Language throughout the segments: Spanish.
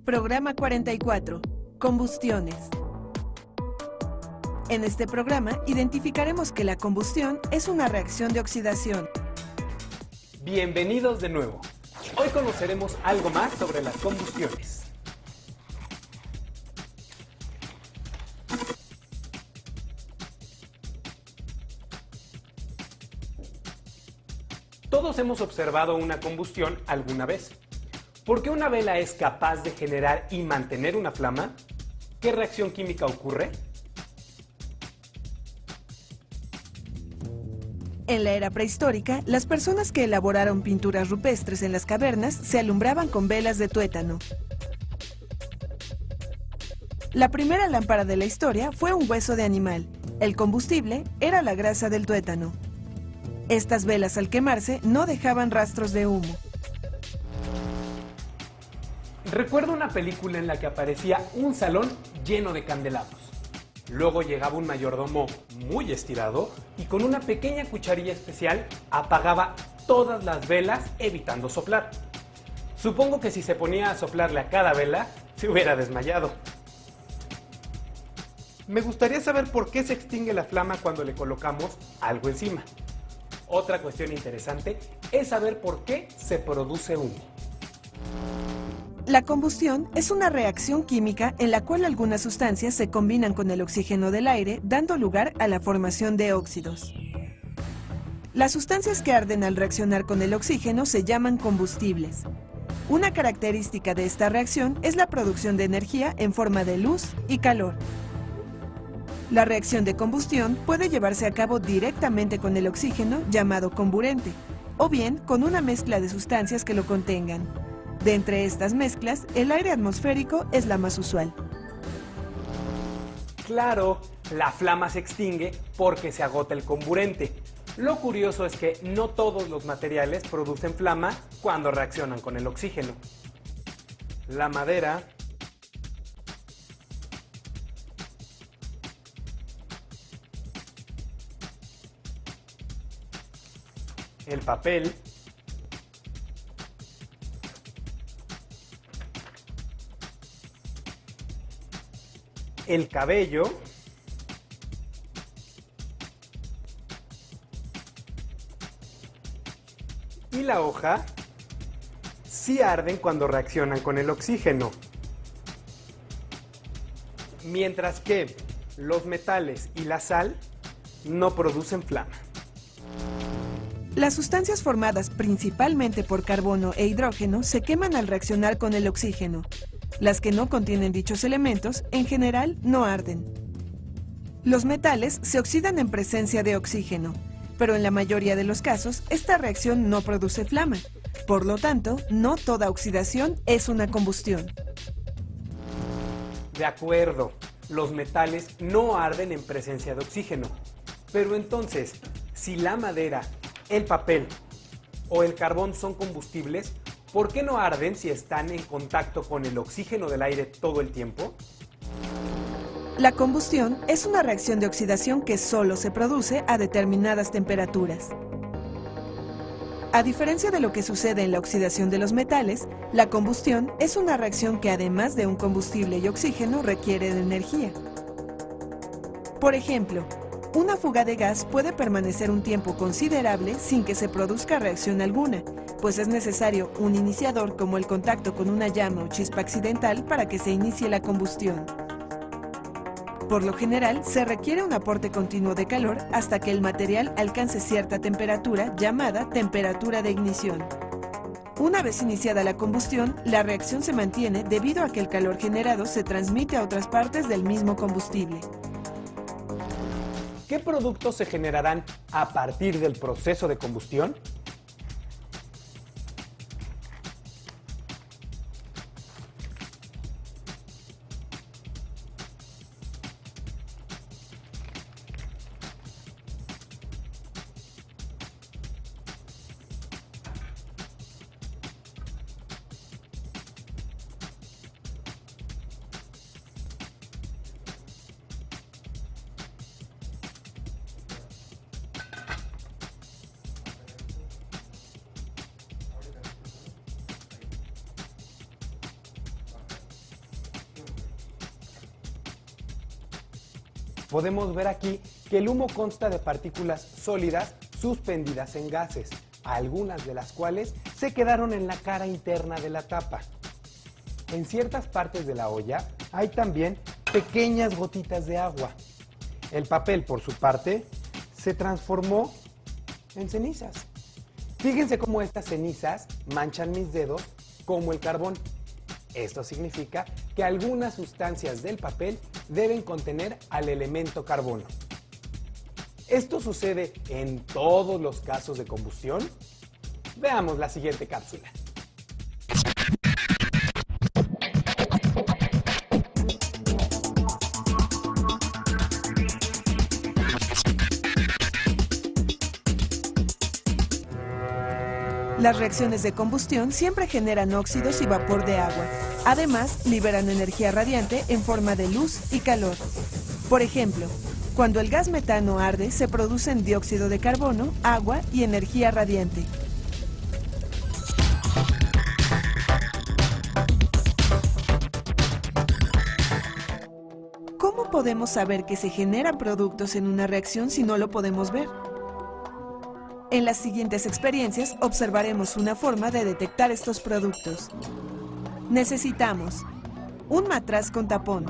Programa 44. Combustiones. En este programa identificaremos que la combustión es una reacción de oxidación. Bienvenidos de nuevo. Hoy conoceremos algo más sobre las combustiones. Todos hemos observado una combustión alguna vez. ¿Por qué una vela es capaz de generar y mantener una flama? ¿Qué reacción química ocurre? En la era prehistórica, las personas que elaboraron pinturas rupestres en las cavernas se alumbraban con velas de tuétano. La primera lámpara de la historia fue un hueso de animal. El combustible era la grasa del tuétano. Estas velas, al quemarse, no dejaban rastros de humo. Recuerdo una película en la que aparecía un salón lleno de candelabros. Luego llegaba un mayordomo muy estirado y con una pequeña cucharilla especial apagaba todas las velas evitando soplar. Supongo que si se ponía a soplarle a cada vela, se hubiera desmayado. Me gustaría saber por qué se extingue la flama cuando le colocamos algo encima. Otra cuestión interesante es saber por qué se produce humo. La combustión es una reacción química en la cual algunas sustancias se combinan con el oxígeno del aire, dando lugar a la formación de óxidos. Las sustancias que arden al reaccionar con el oxígeno se llaman combustibles. Una característica de esta reacción es la producción de energía en forma de luz y calor. La reacción de combustión puede llevarse a cabo directamente con el oxígeno, llamado comburente, o bien con una mezcla de sustancias que lo contengan. De entre estas mezclas, el aire atmosférico es la más usual. Claro, la flama se extingue porque se agota el comburente. Lo curioso es que no todos los materiales producen flama cuando reaccionan con el oxígeno. La madera, el papel, el cabello y la hoja sí arden cuando reaccionan con el oxígeno, mientras que los metales y la sal no producen flama. Las sustancias formadas principalmente por carbono e hidrógeno se queman al reaccionar con el oxígeno. Las que no contienen dichos elementos, en general, no arden. Los metales se oxidan en presencia de oxígeno, pero en la mayoría de los casos, esta reacción no produce flama. Por lo tanto, no toda oxidación es una combustión. De acuerdo, los metales no arden en presencia de oxígeno. Pero entonces, si la madera, el papel o el carbón son combustibles, ¿por qué no arden si están en contacto con el oxígeno del aire todo el tiempo? La combustión es una reacción de oxidación que solo se produce a determinadas temperaturas. A diferencia de lo que sucede en la oxidación de los metales, la combustión es una reacción que además de un combustible y oxígeno requiere de energía. Por ejemplo, una fuga de gas puede permanecer un tiempo considerable sin que se produzca reacción alguna, pues es necesario un iniciador como el contacto con una llama o chispa accidental para que se inicie la combustión. Por lo general, se requiere un aporte continuo de calor hasta que el material alcance cierta temperatura llamada temperatura de ignición. Una vez iniciada la combustión, la reacción se mantiene debido a que el calor generado se transmite a otras partes del mismo combustible. ¿Qué productos se generarán a partir del proceso de combustión? Podemos ver aquí que el humo consta de partículas sólidas suspendidas en gases, algunas de las cuales se quedaron en la cara interna de la tapa. En ciertas partes de la olla hay también pequeñas gotitas de agua. El papel, por su parte, se transformó en cenizas. Fíjense cómo estas cenizas manchan mis dedos como el carbón. Esto significa que algunas sustancias del papel deben contener al elemento carbono. ¿Esto sucede en todos los casos de combustión? Veamos la siguiente cápsula. Las reacciones de combustión siempre generan óxidos y vapor de agua. Además, liberan energía radiante en forma de luz y calor. Por ejemplo, cuando el gas metano arde, se producen dióxido de carbono, agua y energía radiante. ¿Cómo podemos saber que se generan productos en una reacción si no lo podemos ver? En las siguientes experiencias observaremos una forma de detectar estos productos. Necesitamos un matraz con tapón,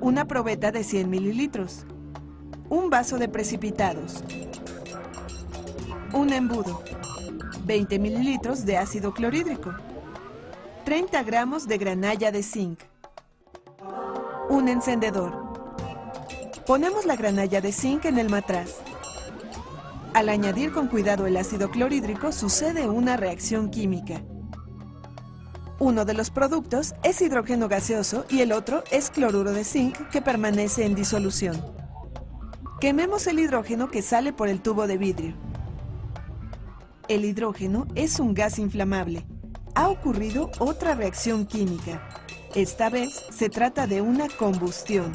una probeta de 100 mililitros, un vaso de precipitados, un embudo, 20 mililitros de ácido clorhídrico, 30 gramos de granalla de zinc, un encendedor. Ponemos la granalla de zinc en el matraz. Al añadir con cuidado el ácido clorhídrico sucede una reacción química. Uno de los productos es hidrógeno gaseoso y el otro es cloruro de zinc que permanece en disolución. Quememos el hidrógeno que sale por el tubo de vidrio. El hidrógeno es un gas inflamable. Ha ocurrido otra reacción química. Esta vez se trata de una combustión,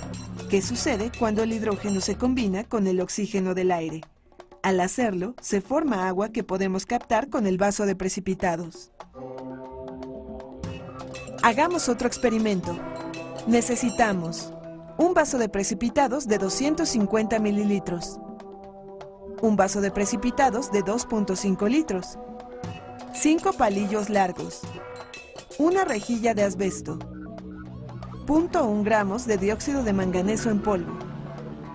que sucede cuando el hidrógeno se combina con el oxígeno del aire. Al hacerlo, se forma agua que podemos captar con el vaso de precipitados. Hagamos otro experimento. Necesitamos un vaso de precipitados de 250 mililitros, un vaso de precipitados de 2.5 litros, 5 palillos largos, una rejilla de asbesto, 0.1 gramos de dióxido de manganeso en polvo,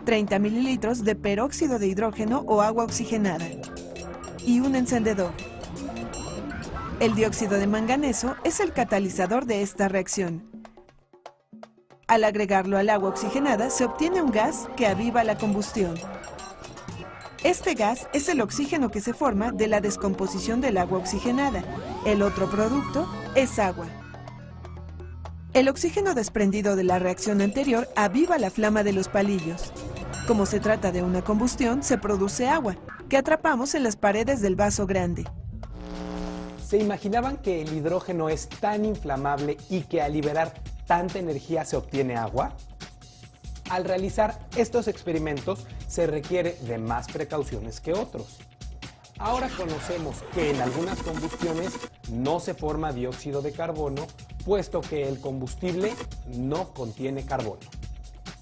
30 mililitros de peróxido de hidrógeno o agua oxigenada y un encendedor. El dióxido de manganeso es el catalizador de esta reacción. Al agregarlo al agua oxigenada se obtiene un gas que aviva la combustión. Este gas es el oxígeno que se forma de la descomposición del agua oxigenada. El otro producto es agua. El oxígeno desprendido de la reacción anterior aviva la flama de los palillos. Como se trata de una combustión, se produce agua, que atrapamos en las paredes del vaso grande. ¿Se imaginaban que el hidrógeno es tan inflamable y que al liberar tanta energía se obtiene agua? Al realizar estos experimentos se requiere de más precauciones que otros. Ahora conocemos que en algunas combustiones no se forma dióxido de carbono, puesto que el combustible no contiene carbono.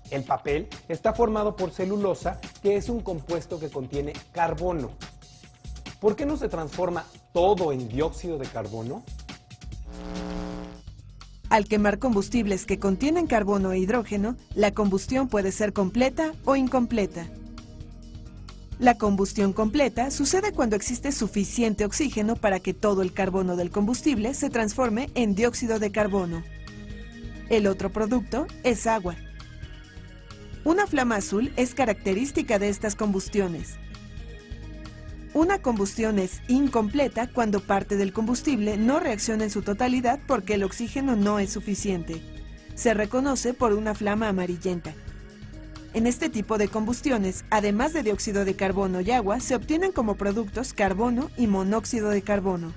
El papel está formado por celulosa, que es un compuesto que contiene carbono. ¿Por qué no se transforma todo en dióxido de carbono? Al quemar combustibles que contienen carbono e hidrógeno, la combustión puede ser completa o incompleta. La combustión completa sucede cuando existe suficiente oxígeno para que todo el carbono del combustible se transforme en dióxido de carbono. El otro producto es agua. Una flama azul es característica de estas combustiones. Una combustión es incompleta cuando parte del combustible no reacciona en su totalidad porque el oxígeno no es suficiente. Se reconoce por una flama amarillenta. En este tipo de combustiones, además de dióxido de carbono y agua, se obtienen como productos carbono y monóxido de carbono.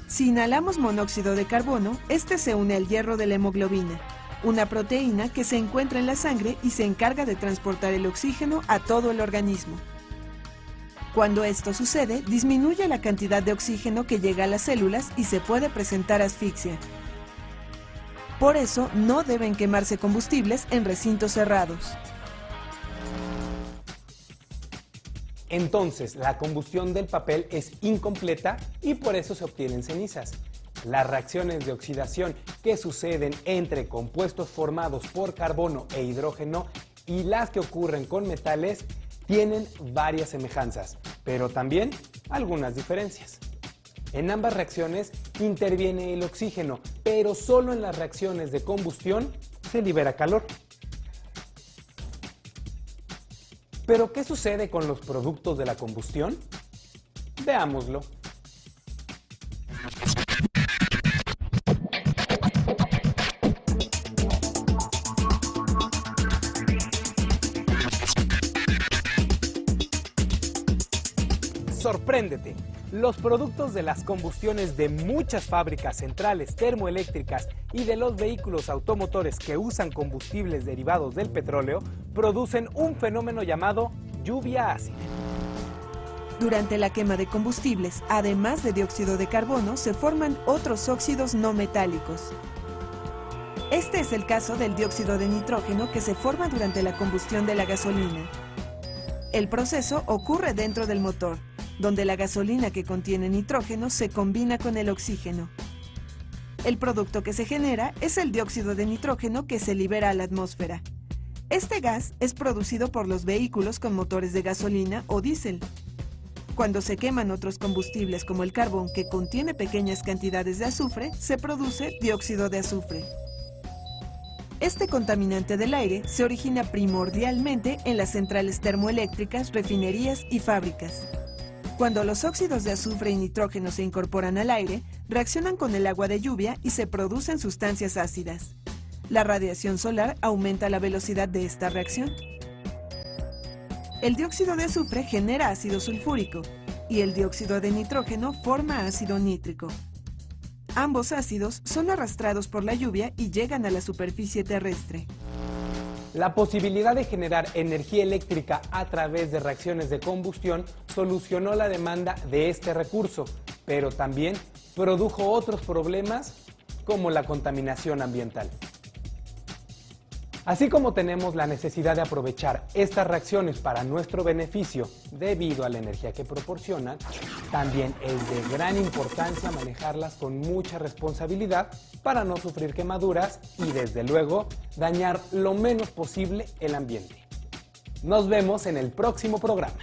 Si inhalamos monóxido de carbono, este se une al hierro de la hemoglobina, una proteína que se encuentra en la sangre y se encarga de transportar el oxígeno a todo el organismo. Cuando esto sucede, disminuye la cantidad de oxígeno que llega a las células y se puede presentar asfixia. Por eso no deben quemarse combustibles en recintos cerrados. Entonces, la combustión del papel es incompleta y por eso se obtienen cenizas. Las reacciones de oxidación que suceden entre compuestos formados por carbono e hidrógeno y las que ocurren con metales tienen varias semejanzas, pero también algunas diferencias. En ambas reacciones interviene el oxígeno, pero solo en las reacciones de combustión se libera calor. ¿Pero qué sucede con los productos de la combustión? Veámoslo. Sorpréndete. Los productos de las combustiones de muchas fábricas centrales termoeléctricas y de los vehículos automotores que usan combustibles derivados del petróleo producen un fenómeno llamado lluvia ácida. Durante la quema de combustibles, además de dióxido de carbono, se forman otros óxidos no metálicos. Este es el caso del dióxido de nitrógeno que se forma durante la combustión de la gasolina. El proceso ocurre dentro del motor, donde la gasolina que contiene nitrógeno se combina con el oxígeno. El producto que se genera es el dióxido de nitrógeno que se libera a la atmósfera. Este gas es producido por los vehículos con motores de gasolina o diésel. Cuando se queman otros combustibles como el carbón que contiene pequeñas cantidades de azufre, se produce dióxido de azufre. Este contaminante del aire se origina primordialmente en las centrales termoeléctricas, refinerías y fábricas. Cuando los óxidos de azufre y nitrógeno se incorporan al aire, reaccionan con el agua de lluvia y se producen sustancias ácidas. La radiación solar aumenta la velocidad de esta reacción. El dióxido de azufre genera ácido sulfúrico y el dióxido de nitrógeno forma ácido nítrico. Ambos ácidos son arrastrados por la lluvia y llegan a la superficie terrestre. La posibilidad de generar energía eléctrica a través de reacciones de combustión solucionó la demanda de este recurso, pero también produjo otros problemas como la contaminación ambiental. Así como tenemos la necesidad de aprovechar estas reacciones para nuestro beneficio debido a la energía que proporcionan, también es de gran importancia manejarlas con mucha responsabilidad para no sufrir quemaduras y desde luego dañar lo menos posible el ambiente. Nos vemos en el próximo programa.